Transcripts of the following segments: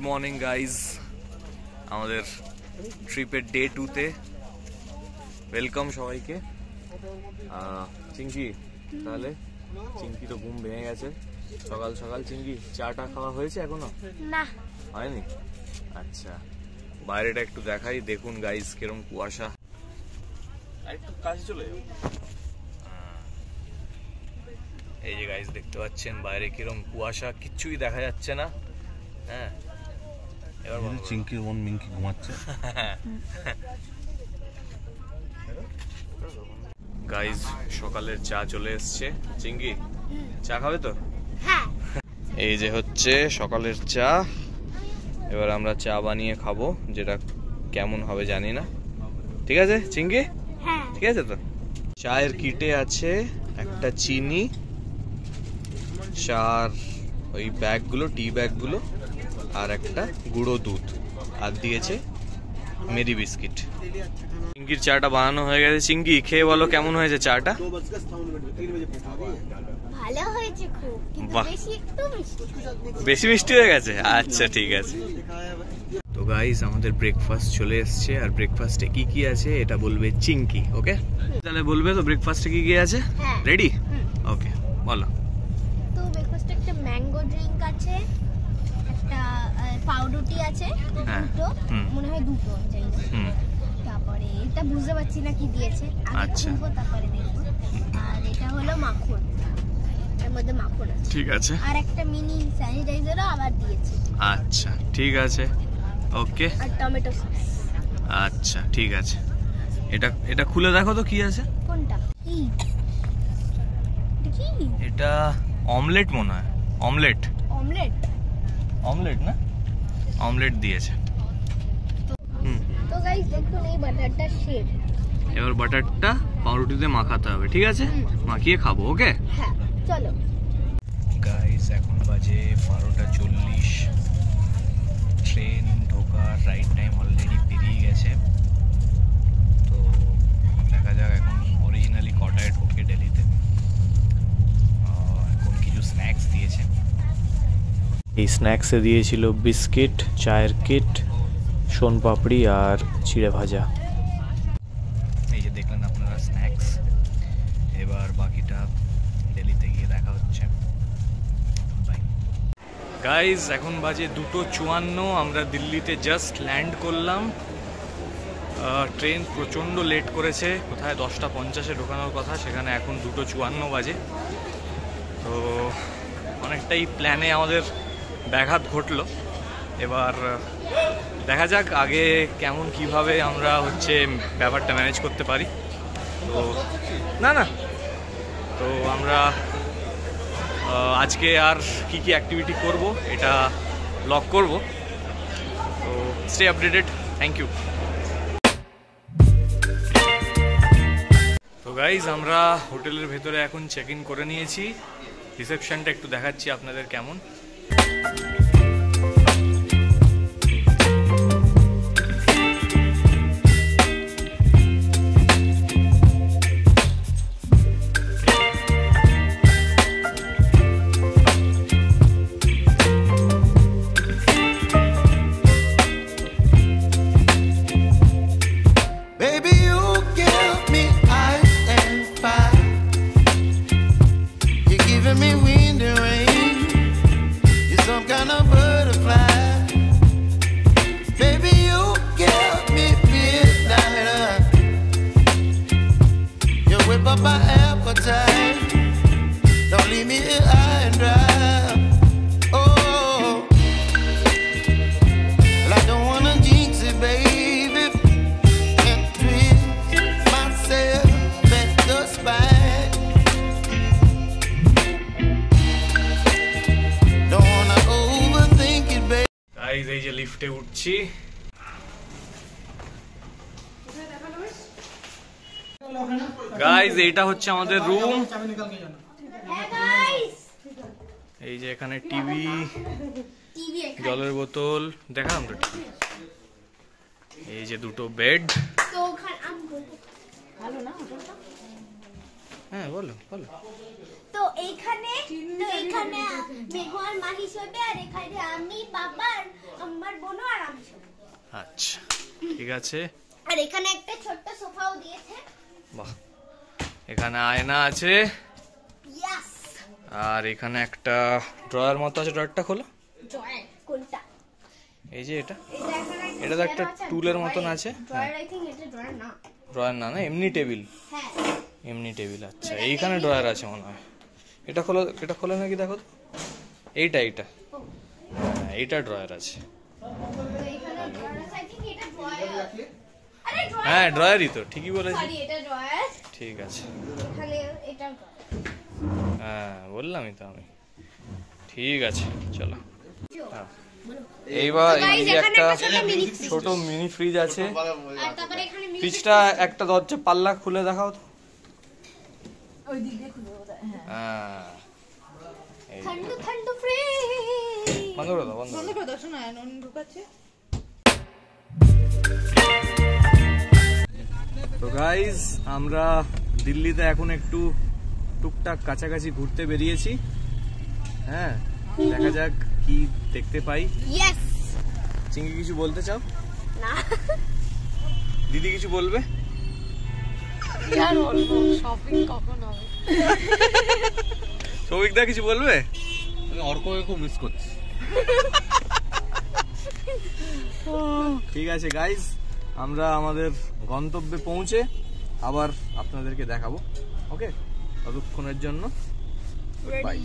Morning guys, আমাদের ট্রিপের day 2 তে ওয়েলকাম সবাইকে। চিঙ্কি, তাহলে চিঙ্কি তো ঘুম ভেঙে গেছে সকাল সকাল। চিঙ্কি, চাটা খাওয়া হয়েছে এখনো? না, হয়নি। আচ্ছা, বাইরেটা একটু দেখাই, দেখুন গাইজ কিরম কুয়াশা। একটু কাছে চলে যাও। এই যে গাইজ দেখতে পাচ্ছেন বাইরে কিরম কুয়াশা, কিচ্ছুই দেখা যাচ্ছে না। হ্যাঁ, এবার চিঙ্কির মন মিঙ্কি ঘুমাচ্ছে। গাইজ সকালের চা চলে এসছে। চিঙ্কি, চা খাবে তো? হ্যাঁ। এই যে হচ্ছে সকালের চা। এবার আমরা চা বানিয়ে খাবো, যেটা কেমন হবে জানি না। ঠিক আছে চিঙ্কি? হ্যাঁ। ঠিক আছে তো। চায়ের কিটে আছে একটা চিনি, চার ওই ব্যাগগুলো, টি ব্যাগগুলো, আর একটা গুঁড়ো দুধ, আর দিয়েছে মেরি বিস্কিট। চিঙ্কির চাটা বানানো হয়ে গেছে। চিঙ্কি, খেয়ে বলো কেমন হয়েছে চাটা? ভালো হয়েছে খুব, কিন্তু বাহ, বেশি একটু মিষ্টি। বেশি মিষ্টি হয়ে গেছে? আচ্ছা ঠিক আছে। তো গাইস আমাদের ব্রেকফাস্ট চলে এসছে, আর ব্রেকফাস্টে কি কি আছে এটা বলবে চিঙ্কি। ওকে, তাহলে বলবে তো ব্রেকফাস্টে কি কি আছে? হ্যাঁ। রেডি? ওকে, বলো। তো ব্রেকফাস্টে একটা ম্যাঙ্গো ড্রিঙ্ক আছে, একটা পাউরুটি আছে, হ্যাঁ। দুটো, মনে হয় দুটো আমি জানি না। তারপরে এটা বুঝতে পারছি না কি দিয়েছে, আমি আচ্ছা। খুলবো তারপরে দেখবো। আর এটা হলো মাখন, এর মধ্যে মাখন আছে। ঠিক আছে। আর একটা মিনি স্যানিটাইজারও আবার দিয়েছে। আচ্ছা ঠিক আছে, ওকে। আর টমেটো সস। আচ্ছা ঠিক আছে। এটা এটা খুলে দেখো তো কি আছে। কোনটা? কি এটা? কি এটা? অমলেট মনে হয়। অমলেট। অমলেট? অমলেট না, অমলেট দিয়েছে। তো গাইস দেখুন, এই বাটারটা শেড। এবার বাটারটা পাউরুটিতে মাখাতে হবে, ঠিক আছে? মাখিয়ে খাবো। ওকে, হ্যাঁ চলো। গাইস এখন বাজে 12:40। ট্রেন ঢোকার রাইট টাইম অলরেডি পেরিয়ে গেছে। তো দেখা যাক এখন অরিজিনালি কটায় ঢোকে দিল্লিতে। এখন কিছু স্ন্যাক্স দিয়েছে। এই স্ন্যাক্সে দিয়েছিল বিস্কিট, চায়ের কিট, সোনপাপড়ি আর চিড়ে ভাজা। এই যে দেখলেন আপনারা স্ন্যাক্স। এবার বাকিটা দিল্লিতে গিয়ে দেখা হচ্ছে। বাই গাইজ, এখন বাজে 2:54। আমরা দিল্লিতে জাস্ট ল্যান্ড করলাম। ট্রেন প্রচণ্ড লেট করেছে, কোথায় 10:50-এ ঢোকানোর কথা, সেখানে এখন 2:54 বাজে। তো অনেকটাই প্ল্যানে আমাদের ব্যাঘাত ঘটলো। এবার দেখা যাক আগে কেমন কিভাবে আমরা হচ্ছে ব্যাপারটা ম্যানেজ করতে পারি। তো না না, তো আমরা আজকে আর কি কি অ্যাক্টিভিটি করব এটা ব্লগ করব। তো স্টে আপডেটেড, থ্যাংক ইউ। তো গাইজ আমরা হোটেলের ভেতরে এখন চেক ইন করে নিয়েছি। রিসেপশনটা একটু দেখাচ্ছি আপনাদের কেমন। এই যে লিফটে উঠছি। গাইজ এইটা হচ্ছে আমাদের রুম। এই যে এখানে টিভি, জলের বোতল, দেখালাম তো টিভি। এই যে দুটো বেড। হ্যাঁ বলো বলো। তো এইখানে মেঘোয়ার মা হিসেবে, আর এখানে আমি, বাবা আমার বোনও আর আমি শোবো। আচ্ছা ঠিক আছে। আর এখানে একটা ছোট্ট সোফাও দিয়েছে। বাহ, এখানে আয়না আছে। ইয়েস। আর এখানে একটা ড্রয়ার মতো আছে, ড্রয়ারটা খোলো। ড্রয়ার কোনটা? এই যে এটা, এখানে এটা তো একটা টুলের মতন আছে। ড্রয়ার আই থিং এটা ড্রয়ার না। ড্রয়ার না, না এমনি টেবিল। হ্যাঁ এমনি টেবিল। আচ্ছা এইখানে ড্রয়ার আছে মনে হয়। এটা খোলো, এটা খোলে নাকি দেখো তো। এইটা এইটা, হ্যাঁ এইটা ড্রয়ার আছে। তো এখানে ড্রয়ার আছে আই থিং এটা ড্রয়ার। আরে ড্রয়ার, হ্যাঁ ড্রয়ারই তো, ঠিকই বলেছি। সরি এটা ড্রয়ার। ঠিক আছে, এখানে এটা ড্রয়ার। হ্যাঁ বললামই তো আমি। ঠিক আছে চলো। হ্যাঁ। এইবার এই যে একটা ছোট মিনি ফ্রিজ আছে। আর তারপরে এখানে ফ্রিজটা একটা দরজা পাল্লা খুলে দেখাও তো। ওই দিক দিয়ে খুলবে বোধহয়। হ্যাঁ হ্যাঁ ঠান্ডু ঠান্ডু ফ্রিজ। বন্ধ করে দাও, বন্ধ বন্ধ করে দাও, শোনো নন ঢুকাচ্ছে। তো গাইজ আমরা দিল্লিতে এখন একটু টুকটাক কাছাকাছি ঘুরতে বেরিয়েছি। হ্যাঁ দেখা যাক কি দেখতে পাই। ইয়েস। চিঙ্কি কিছু বলতে চাও? না দিদি কিছু বলবে? আর বলবো শপিং কখন হবে? সৌভিকদা কিছু বলবে? আমি অর্ককে খুব মিস করছি। ঠিক আছে গাইজ, আমরা আমাদের গন্তব্যে পৌঁছে আবার আপনাদেরকে দেখাবো। ওকে, ততক্ষণের জন্য বাই।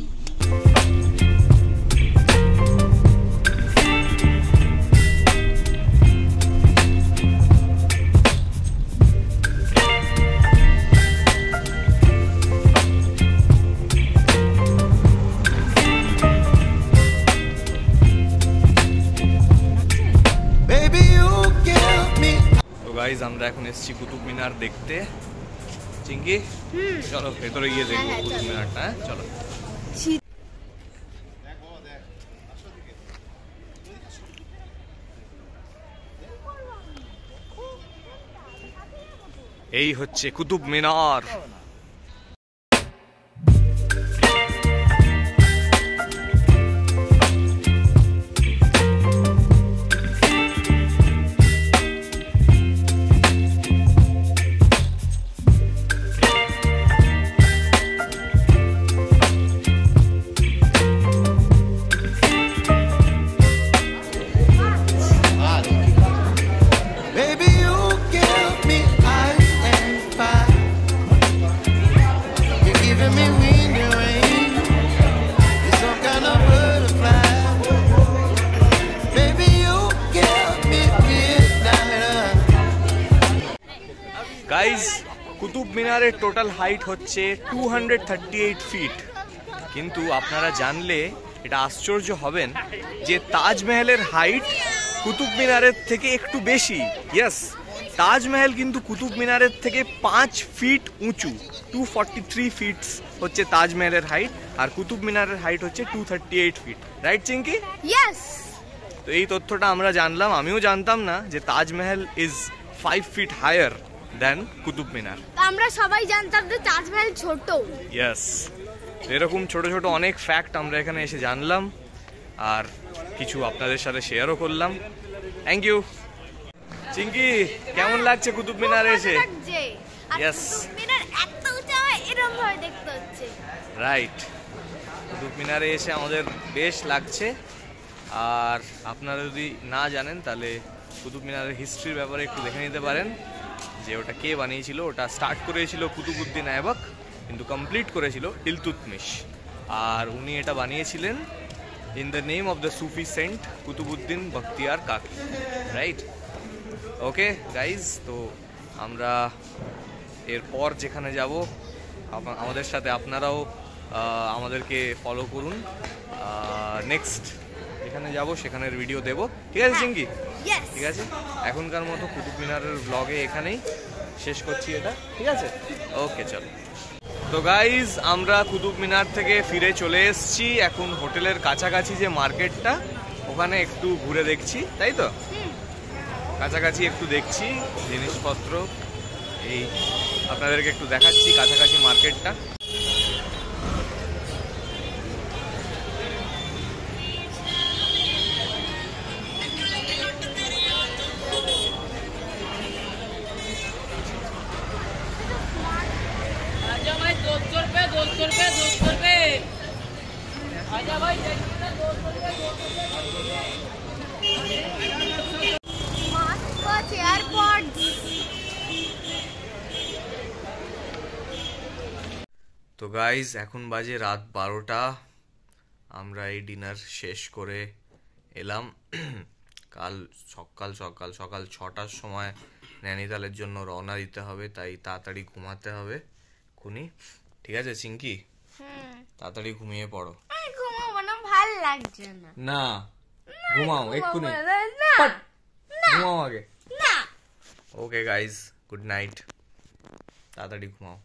গাইজ আমরা এখন এসেছি কুতুব মিনার দেখতে। চিঙ্কি চলো ভেতরে গিয়ে দেখবো হ্যাঁ, কুতুব চলো। মিনারটা। হ্যাঁ চলো। এই হচ্ছে কুতুব মিনার। গাইজ কুতুব মিনারের টোটাল হাইট হচ্ছে 238 ফিট। কিন্তু আপনারা জানলে এটা আশ্চর্য হবেন যে তাজমহলের হাইট কুতুব মিনারের থেকে একটু বেশি। ইয়েস, তাজমহল কিন্তু কুতুব মিনারের থেকে 5 ফিট উঁচু। 243 ফিট হচ্ছে তাজমহলের হাইট, আর কুতুব মিনারের হাইট হচ্ছে 238 ফিট। রাইট চিঙ্কি? ইয়েস। তো এই তথ্যটা আমরা জানলাম, আমিও জানতাম না যে Taj Mahal is 5 feet higher than Qutub Minar. আমরা সবাই জানতাম যে তাজমহল ছোট। ইয়েস, এরকম ছোট ছোট অনেক ফ্যাক্ট আমরা এখানে এসে জানলাম আর কিছু আপনাদের সাথে শেয়ারও করলাম। Thank you. চিঙ্কি কেমন লাগছে কুতুব মিনারে এসে? Yes. কুতুব মিনার এত উঁচু হয় এরকম ভাবে দেখতে হচ্ছে। রাইট, কুতুব মিনারে এসে আমাদের বেশ লাগছে। আর আপনারা যদি না জানেন তাহলে কুতুব মিনারের হিস্ট্রির ব্যাপারে একটু দেখে নিতে পারেন যে ওটা কে বানিয়েছিল। ওটা স্টার্ট করেছিল কুতুবউদ্দিন আইবক, কিন্তু কমপ্লিট করেছিল ইলতুৎমিশ। আর উনি এটা বানিয়েছিলেন in the name of the Sufi saint Qutbuddin Bakhtiyar Kaki. Right, okay guys, তো আমরা এরপর যেখানে যাব আমাদের সাথে আপনারাও আমাদেরকে ফলো করুন। নেক্সট যেখানে যাব সেখানের ভিডিও দেব, ঠিক আছে চিঙ্কি? ঠিক আছে, এখনকার মতো কুতুব মিনারের ব্লগে এখানেই শেষ করছি এটা, ঠিক আছে? ওকে চলো। তো গাইজ আমরা কুতুব মিনার থেকে ফিরে চলে এসেছি। এখন হোটেলের কাছাকাছি যে মার্কেটটা ওখানে একটু ঘুরে দেখছি, তাই তো? কাছাকাছি একটু দেখছি জিনিসপত্র, এই আপনাদেরকে একটু দেখাচ্ছি কাছাকাছি মার্কেটটা। Mask AirPods. তো গাইজ এখন বাজে রাত 12টা। আমরা এই ডিনার শেষ করে এলাম। কাল সকাল 6টার সময় নৈনিতালের জন্য রওনা দিতে হবে, তাই তাড়াতাড়ি ঘুমাতে হবে। খুনি ঠিক আছে চিঙ্কি, তাড়াতাড়ি ঘুমিয়ে পড়ো। ঘুমাবো না, ভাল লাগছে না। না ঘুমাও এক্ষুনি, না ঘুমাও আগে। না। ওকে গাইজ, গুড নাইট, তাড়াতাড়ি ঘুমাও।